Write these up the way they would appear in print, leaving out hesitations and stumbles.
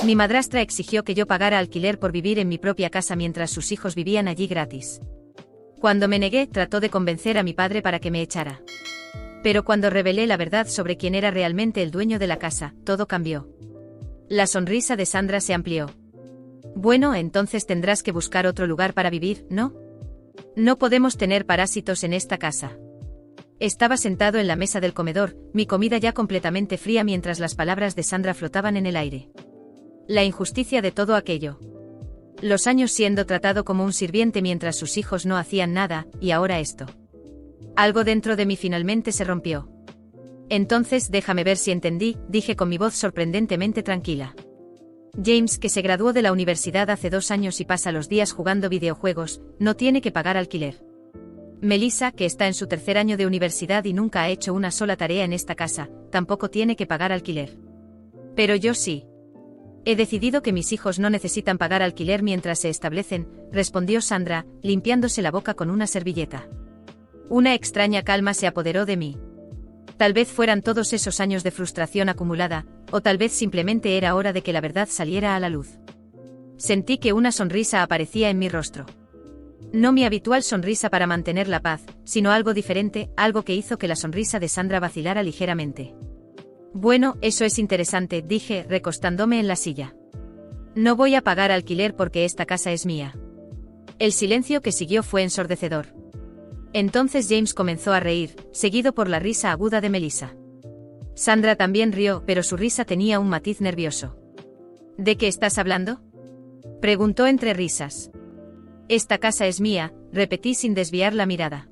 Mi madrastra exigió que yo pagara alquiler por vivir en mi propia casa mientras sus hijos vivían allí gratis. Cuando me negué, trató de convencer a mi padre para que me echara. Pero cuando revelé la verdad sobre quién era realmente el dueño de la casa, todo cambió. La sonrisa de Sandra se amplió. Bueno, entonces tendrás que buscar otro lugar para vivir, ¿no? No podemos tener parásitos en esta casa. Estaba sentado en la mesa del comedor, mi comida ya completamente fría mientras las palabras de Sandra flotaban en el aire. La injusticia de todo aquello. Los años siendo tratado como un sirviente mientras sus hijos no hacían nada, y ahora esto. Algo dentro de mí finalmente se rompió. Entonces déjame ver si entendí, dije con mi voz sorprendentemente tranquila. James, que se graduó de la universidad hace 2 años y pasa los días jugando videojuegos, no tiene que pagar alquiler. Melissa, que está en su 3er año de universidad y nunca ha hecho una sola tarea en esta casa, tampoco tiene que pagar alquiler. Pero yo sí. He decidido que mis hijos no necesitan pagar alquiler mientras se establecen, respondió Sandra, limpiándose la boca con una servilleta. Una extraña calma se apoderó de mí. Tal vez fueran todos esos años de frustración acumulada, o tal vez simplemente era hora de que la verdad saliera a la luz. Sentí que una sonrisa aparecía en mi rostro. No mi habitual sonrisa para mantener la paz, sino algo diferente, algo que hizo que la sonrisa de Sandra vacilara ligeramente. Bueno, eso es interesante, dije, recostándome en la silla. No voy a pagar alquiler porque esta casa es mía. El silencio que siguió fue ensordecedor. Entonces James comenzó a reír, seguido por la risa aguda de Melissa. Sandra también rió, pero su risa tenía un matiz nervioso. ¿De qué estás hablando?, preguntó entre risas. Esta casa es mía, repetí sin desviar la mirada.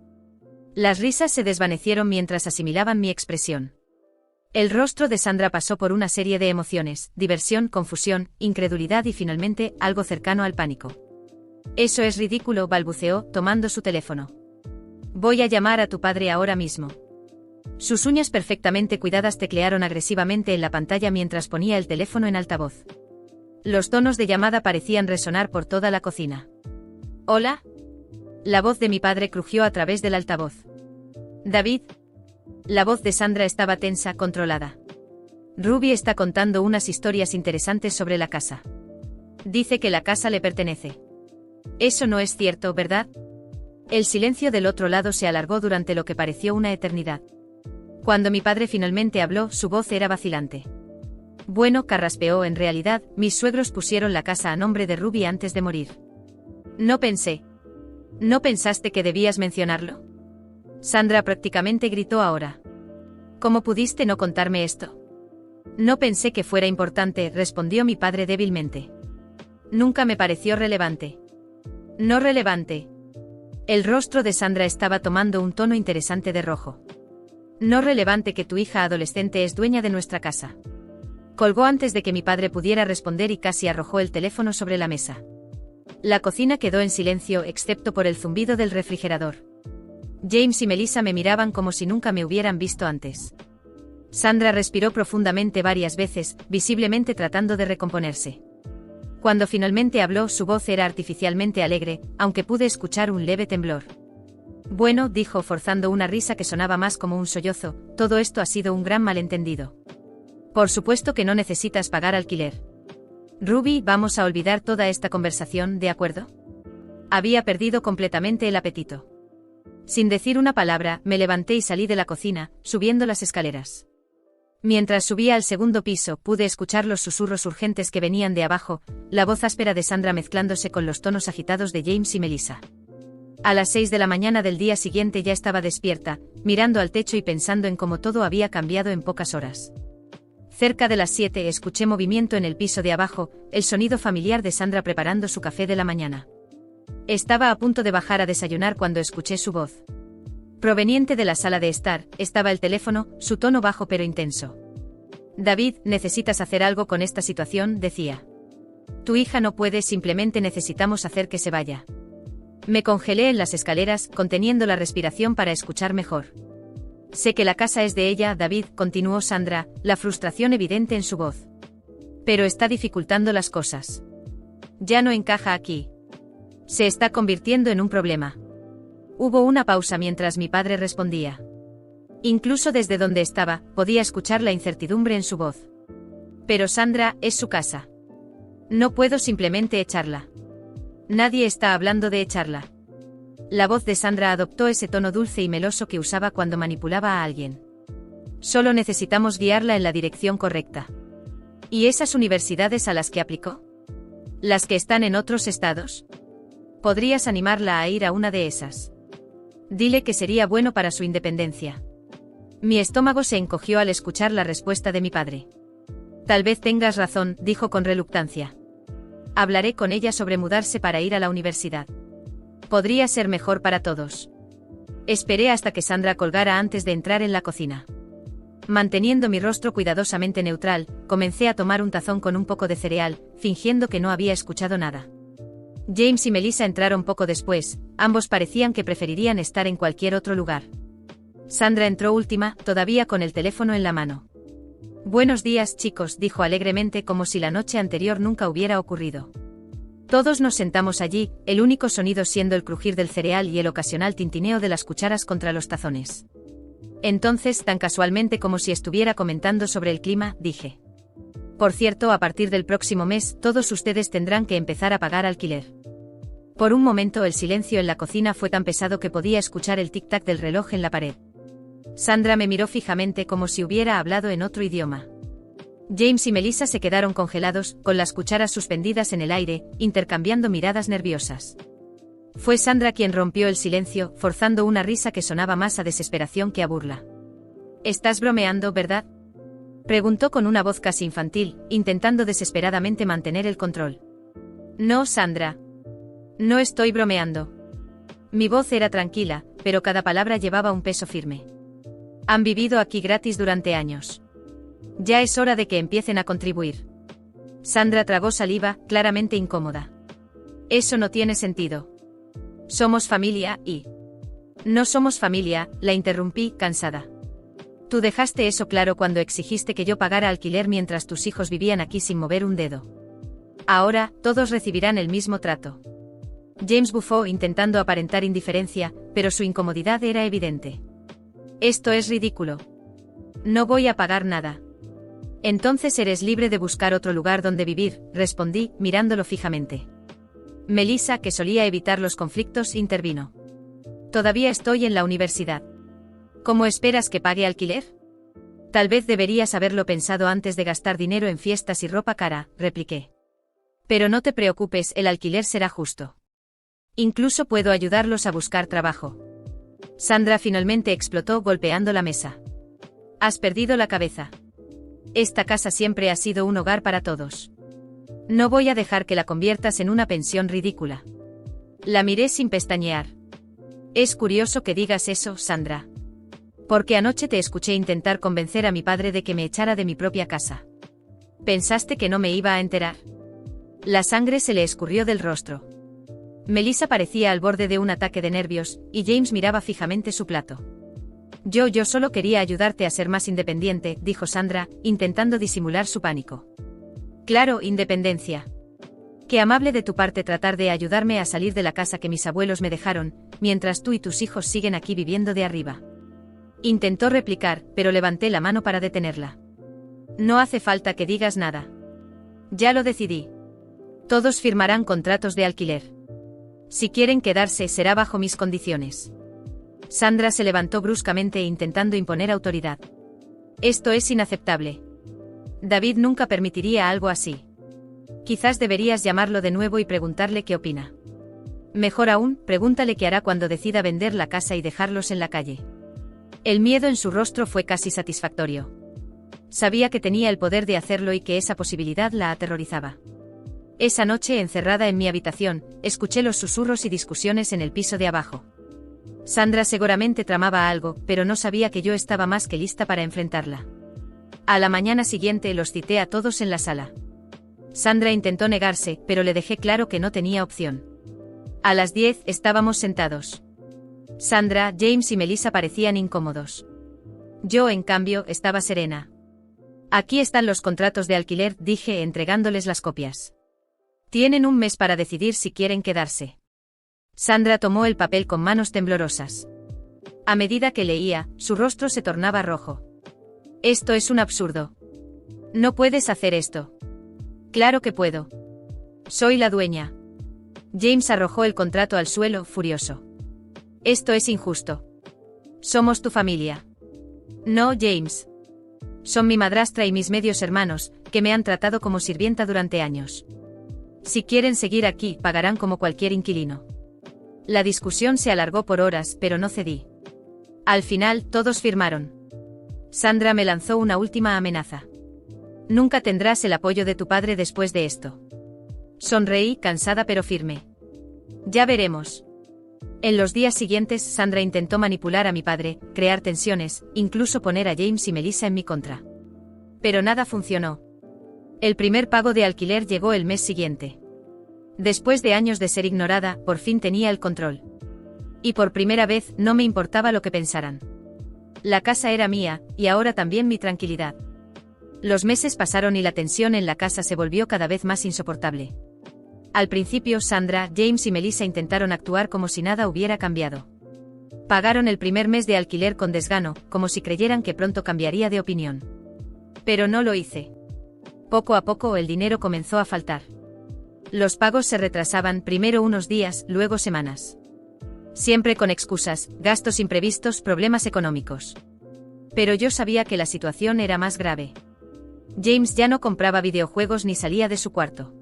Las risas se desvanecieron mientras asimilaban mi expresión. El rostro de Sandra pasó por una serie de emociones, diversión, confusión, incredulidad y finalmente algo cercano al pánico. Eso es ridículo, balbuceó, tomando su teléfono. Voy a llamar a tu padre ahora mismo. Sus uñas perfectamente cuidadas teclearon agresivamente en la pantalla mientras ponía el teléfono en altavoz. Los tonos de llamada parecían resonar por toda la cocina. ¿Hola? La voz de mi padre crujió a través del altavoz. ¿David? La voz de Sandra estaba tensa, controlada. Ruby está contando unas historias interesantes sobre la casa. Dice que la casa le pertenece. Eso no es cierto, ¿verdad? El silencio del otro lado se alargó durante lo que pareció una eternidad. Cuando mi padre finalmente habló, su voz era vacilante. Bueno, carraspeó, en realidad, mis suegros pusieron la casa a nombre de Ruby antes de morir. No pensé. ¿No pensaste que debías mencionarlo? Sandra prácticamente gritó ahora. ¿Cómo pudiste no contarme esto? No pensé que fuera importante, respondió mi padre débilmente. Nunca me pareció relevante. No relevante. El rostro de Sandra estaba tomando un tono interesante de rojo. No relevante que tu hija adolescente es dueña de nuestra casa. Colgó antes de que mi padre pudiera responder y casi arrojó el teléfono sobre la mesa. La cocina quedó en silencio excepto por el zumbido del refrigerador. James y Melissa me miraban como si nunca me hubieran visto antes. Sandra respiró profundamente varias veces, visiblemente tratando de recomponerse. Cuando finalmente habló, su voz era artificialmente alegre, aunque pude escuchar un leve temblor. Bueno, dijo forzando una risa que sonaba más como un sollozo, todo esto ha sido un gran malentendido. Por supuesto que no necesitas pagar alquiler. Ruby, vamos a olvidar toda esta conversación, ¿de acuerdo? Había perdido completamente el apetito. Sin decir una palabra, me levanté y salí de la cocina, subiendo las escaleras. Mientras subía al 2.º piso, pude escuchar los susurros urgentes que venían de abajo, la voz áspera de Sandra mezclándose con los tonos agitados de James y Melissa. A las 6 de la mañana del día siguiente ya estaba despierta, mirando al techo y pensando en cómo todo había cambiado en pocas horas. Cerca de las 7 escuché movimiento en el piso de abajo, el sonido familiar de Sandra preparando su café de la mañana. Estaba a punto de bajar a desayunar cuando escuché su voz. Proveniente de la sala de estar, estaba el teléfono, su tono bajo pero intenso. David, necesitas hacer algo con esta situación, decía. Tu hija no puede, simplemente necesitamos hacer que se vaya. Me congelé en las escaleras, conteniendo la respiración para escuchar mejor. Sé que la casa es de ella, David, continuó Sandra, la frustración evidente en su voz. Pero está dificultando las cosas. Ya no encaja aquí. Se está convirtiendo en un problema. Hubo una pausa mientras mi padre respondía. Incluso desde donde estaba, podía escuchar la incertidumbre en su voz. Pero Sandra, es su casa. No puedo simplemente echarla. Nadie está hablando de echarla. La voz de Sandra adoptó ese tono dulce y meloso que usaba cuando manipulaba a alguien. Solo necesitamos guiarla en la dirección correcta. ¿Y esas universidades a las que aplicó? ¿Las que están en otros estados? Podrías animarla a ir a una de esas. Dile que sería bueno para su independencia. Mi estómago se encogió al escuchar la respuesta de mi padre. Tal vez tengas razón, dijo con reluctancia. Hablaré con ella sobre mudarse para ir a la universidad. Podría ser mejor para todos. Esperé hasta que Sandra colgara antes de entrar en la cocina. Manteniendo mi rostro cuidadosamente neutral, comencé a tomar un tazón con un poco de cereal, fingiendo que no había escuchado nada. James y Melissa entraron poco después, ambos parecían que preferirían estar en cualquier otro lugar. Sandra entró última, todavía con el teléfono en la mano. Buenos días, chicos, dijo alegremente como si la noche anterior nunca hubiera ocurrido. Todos nos sentamos allí, el único sonido siendo el crujir del cereal y el ocasional tintineo de las cucharas contra los tazones. Entonces, tan casualmente como si estuviera comentando sobre el clima, dije. Por cierto, a partir del próximo mes, todos ustedes tendrán que empezar a pagar alquiler. Por un momento el silencio en la cocina fue tan pesado que podía escuchar el tic-tac del reloj en la pared. Sandra me miró fijamente como si hubiera hablado en otro idioma. James y Melissa se quedaron congelados, con las cucharas suspendidas en el aire, intercambiando miradas nerviosas. Fue Sandra quien rompió el silencio, forzando una risa que sonaba más a desesperación que a burla. ¿Estás bromeando, verdad?, preguntó con una voz casi infantil, intentando desesperadamente mantener el control. No, Sandra. No estoy bromeando. Mi voz era tranquila, pero cada palabra llevaba un peso firme. Han vivido aquí gratis durante años. Ya es hora de que empiecen a contribuir. Sandra tragó saliva, claramente incómoda. Eso no tiene sentido. Somos familia y... No somos familia, la interrumpí, cansada. Tú dejaste eso claro cuando exigiste que yo pagara alquiler mientras tus hijos vivían aquí sin mover un dedo. Ahora, todos recibirán el mismo trato. James bufó intentando aparentar indiferencia, pero su incomodidad era evidente. Esto es ridículo. No voy a pagar nada. Entonces eres libre de buscar otro lugar donde vivir, respondí, mirándolo fijamente. Melissa, que solía evitar los conflictos, intervino. Todavía estoy en la universidad. ¿Cómo esperas que pague alquiler? Tal vez deberías haberlo pensado antes de gastar dinero en fiestas y ropa cara, repliqué. Pero no te preocupes, el alquiler será justo. Incluso puedo ayudarlos a buscar trabajo. Sandra finalmente explotó golpeando la mesa. Has perdido la cabeza. Esta casa siempre ha sido un hogar para todos. No voy a dejar que la conviertas en una pensión ridícula. La miré sin pestañear. Es curioso que digas eso, Sandra. Porque anoche te escuché intentar convencer a mi padre de que me echara de mi propia casa. ¿Pensaste que no me iba a enterar? La sangre se le escurrió del rostro. Melissa parecía al borde de un ataque de nervios, y James miraba fijamente su plato. Yo solo quería ayudarte a ser más independiente, dijo Sandra, intentando disimular su pánico. Claro, independencia. Qué amable de tu parte tratar de ayudarme a salir de la casa que mis abuelos me dejaron, mientras tú y tus hijos siguen aquí viviendo de arriba. Intentó replicar, pero levanté la mano para detenerla. No hace falta que digas nada. Ya lo decidí. Todos firmarán contratos de alquiler. Si quieren quedarse, será bajo mis condiciones. Sandra se levantó bruscamente intentando imponer autoridad. Esto es inaceptable. David nunca permitiría algo así. Quizás deberías llamarlo de nuevo y preguntarle qué opina. Mejor aún, pregúntale qué hará cuando decida vender la casa y dejarlos en la calle. El miedo en su rostro fue casi satisfactorio. Sabía que tenía el poder de hacerlo y que esa posibilidad la aterrorizaba. Esa noche, encerrada en mi habitación, escuché los susurros y discusiones en el piso de abajo. Sandra seguramente tramaba algo, pero no sabía que yo estaba más que lista para enfrentarla. A la mañana siguiente los cité a todos en la sala. Sandra intentó negarse, pero le dejé claro que no tenía opción. A las 10 estábamos sentados. Sandra, James y Melissa parecían incómodos. Yo, en cambio, estaba serena. Aquí están los contratos de alquiler, dije entregándoles las copias. Tienen un mes para decidir si quieren quedarse. Sandra tomó el papel con manos temblorosas. A medida que leía, su rostro se tornaba rojo. Esto es un absurdo. No puedes hacer esto. Claro que puedo. Soy la dueña. James arrojó el contrato al suelo, furioso. Esto es injusto. Somos tu familia. No, James. Son mi madrastra y mis medios hermanos, que me han tratado como sirvienta durante años. Si quieren seguir aquí, pagarán como cualquier inquilino. La discusión se alargó por horas, pero no cedí. Al final, todos firmaron. Sandra me lanzó una última amenaza. Nunca tendrás el apoyo de tu padre después de esto. Sonreí, cansada pero firme. Ya veremos. En los días siguientes, Sandra intentó manipular a mi padre, crear tensiones, incluso poner a James y Melissa en mi contra. Pero nada funcionó. El primer pago de alquiler llegó el mes siguiente. Después de años de ser ignorada, por fin tenía el control. Y por primera vez, no me importaba lo que pensaran. La casa era mía, y ahora también mi tranquilidad. Los meses pasaron y la tensión en la casa se volvió cada vez más insoportable. Al principio, Sandra, James y Melissa intentaron actuar como si nada hubiera cambiado. Pagaron el primer mes de alquiler con desgano, como si creyeran que pronto cambiaría de opinión. Pero no lo hice. Poco a poco el dinero comenzó a faltar. Los pagos se retrasaban, primero unos días, luego semanas. Siempre con excusas, gastos imprevistos, problemas económicos. Pero yo sabía que la situación era más grave. James ya no compraba videojuegos ni salía de su cuarto.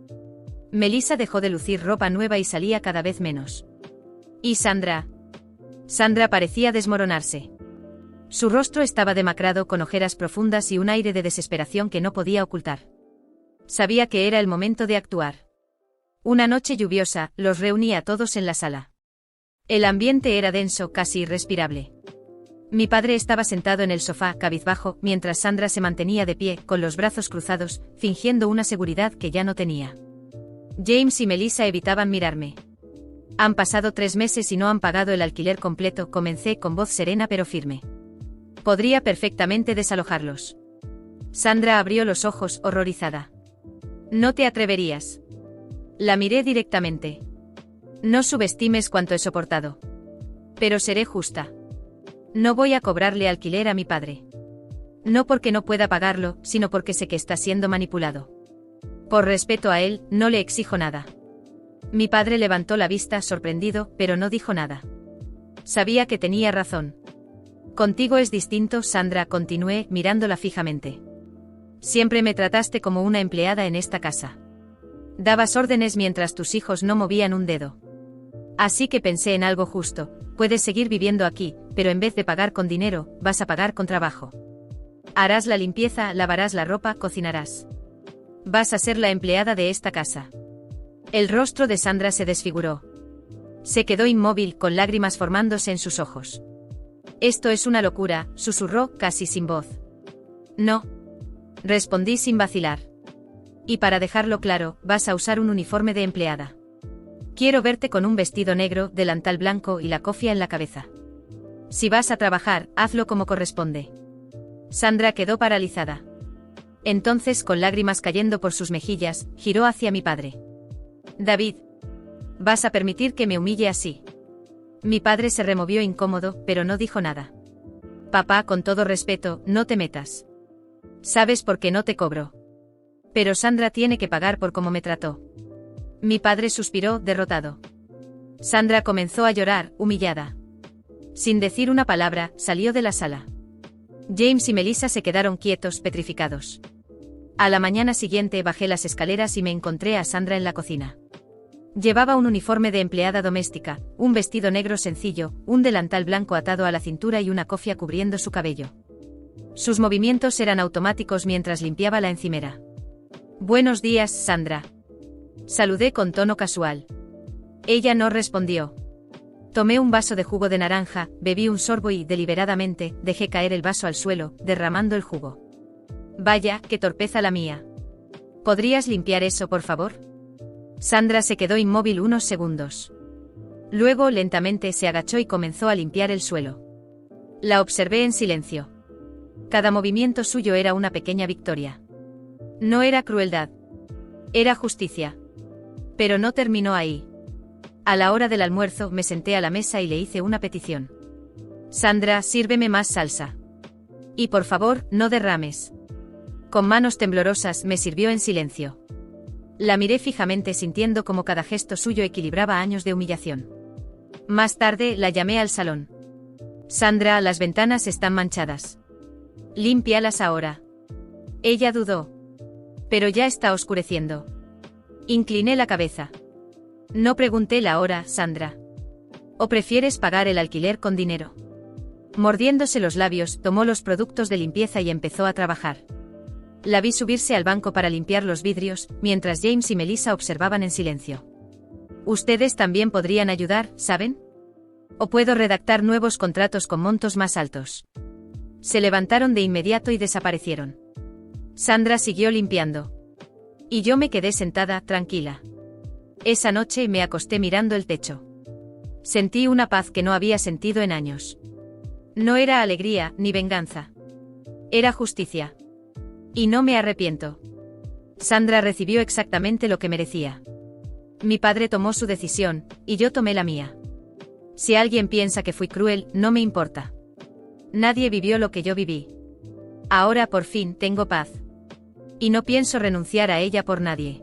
Melissa dejó de lucir ropa nueva y salía cada vez menos. ¿Y Sandra? Sandra parecía desmoronarse. Su rostro estaba demacrado con ojeras profundas y un aire de desesperación que no podía ocultar. Sabía que era el momento de actuar. Una noche lluviosa, los reuní a todos en la sala. El ambiente era denso, casi irrespirable. Mi padre estaba sentado en el sofá, cabizbajo, mientras Sandra se mantenía de pie, con los brazos cruzados, fingiendo una seguridad que ya no tenía. James y Melissa evitaban mirarme. Han pasado 3 meses y no han pagado el alquiler completo, comencé con voz serena pero firme. Podría perfectamente desalojarlos. Sandra abrió los ojos, horrorizada. No te atreverías. La miré directamente. No subestimes cuánto he soportado. Pero seré justa. No voy a cobrarle alquiler a mi padre. No porque no pueda pagarlo, sino porque sé que está siendo manipulado. Por respeto a él, no le exijo nada. Mi padre levantó la vista, sorprendido, pero no dijo nada. Sabía que tenía razón. Contigo es distinto, Sandra, continué, mirándola fijamente. Siempre me trataste como una empleada en esta casa. Dabas órdenes mientras tus hijos no movían un dedo. Así que pensé en algo justo, puedes seguir viviendo aquí, pero en vez de pagar con dinero, vas a pagar con trabajo. Harás la limpieza, lavarás la ropa, cocinarás. Vas a ser la empleada de esta casa. El rostro de Sandra se desfiguró. Se quedó inmóvil, con lágrimas formándose en sus ojos. Esto es una locura, susurró, casi sin voz. No. Respondí sin vacilar. Y para dejarlo claro, vas a usar un uniforme de empleada. Quiero verte con un vestido negro, delantal blanco y la cofia en la cabeza. Si vas a trabajar, hazlo como corresponde. Sandra quedó paralizada. Entonces, con lágrimas cayendo por sus mejillas, giró hacia mi padre. David. ¿Vas a permitir que me humille así? Mi padre se removió incómodo, pero no dijo nada. Papá, con todo respeto, no te metas. ¿Sabes por qué no te cobro? Pero Sandra tiene que pagar por cómo me trató. Mi padre suspiró, derrotado. Sandra comenzó a llorar, humillada. Sin decir una palabra, salió de la sala. James y Melissa se quedaron quietos, petrificados. A la mañana siguiente bajé las escaleras y me encontré a Sandra en la cocina. Llevaba un uniforme de empleada doméstica, un vestido negro sencillo, un delantal blanco atado a la cintura y una cofia cubriendo su cabello. Sus movimientos eran automáticos mientras limpiaba la encimera. Buenos días, Sandra. Saludé con tono casual. Ella no respondió. Tomé un vaso de jugo de naranja, bebí un sorbo y, deliberadamente, dejé caer el vaso al suelo, derramando el jugo. Vaya, qué torpeza la mía. ¿Podrías limpiar eso, por favor? Sandra se quedó inmóvil unos segundos. Luego, lentamente, se agachó y comenzó a limpiar el suelo. La observé en silencio. Cada movimiento suyo era una pequeña victoria. No era crueldad. Era justicia. Pero no terminó ahí. A la hora del almuerzo me senté a la mesa y le hice una petición. Sandra, sírveme más salsa. Y por favor, no derrames. Con manos temblorosas me sirvió en silencio. La miré fijamente sintiendo como cada gesto suyo equilibraba años de humillación. Más tarde la llamé al salón. Sandra, las ventanas están manchadas. Límpialas ahora. Ella dudó. Pero ya está oscureciendo. Incliné la cabeza. No pregunté la hora, Sandra. ¿O prefieres pagar el alquiler con dinero? Mordiéndose los labios, tomó los productos de limpieza y empezó a trabajar. La vi subirse al banco para limpiar los vidrios, mientras James y Melissa observaban en silencio. Ustedes también podrían ayudar, ¿saben? O puedo redactar nuevos contratos con montos más altos. Se levantaron de inmediato y desaparecieron. Sandra siguió limpiando. Y yo me quedé sentada, tranquila. Esa noche me acosté mirando el techo. Sentí una paz que no había sentido en años. No era alegría, ni venganza. Era justicia. Y no me arrepiento. Sandra recibió exactamente lo que merecía. Mi padre tomó su decisión, y yo tomé la mía. Si alguien piensa que fui cruel, no me importa. Nadie vivió lo que yo viví. Ahora por fin tengo paz. Y no pienso renunciar a ella por nadie.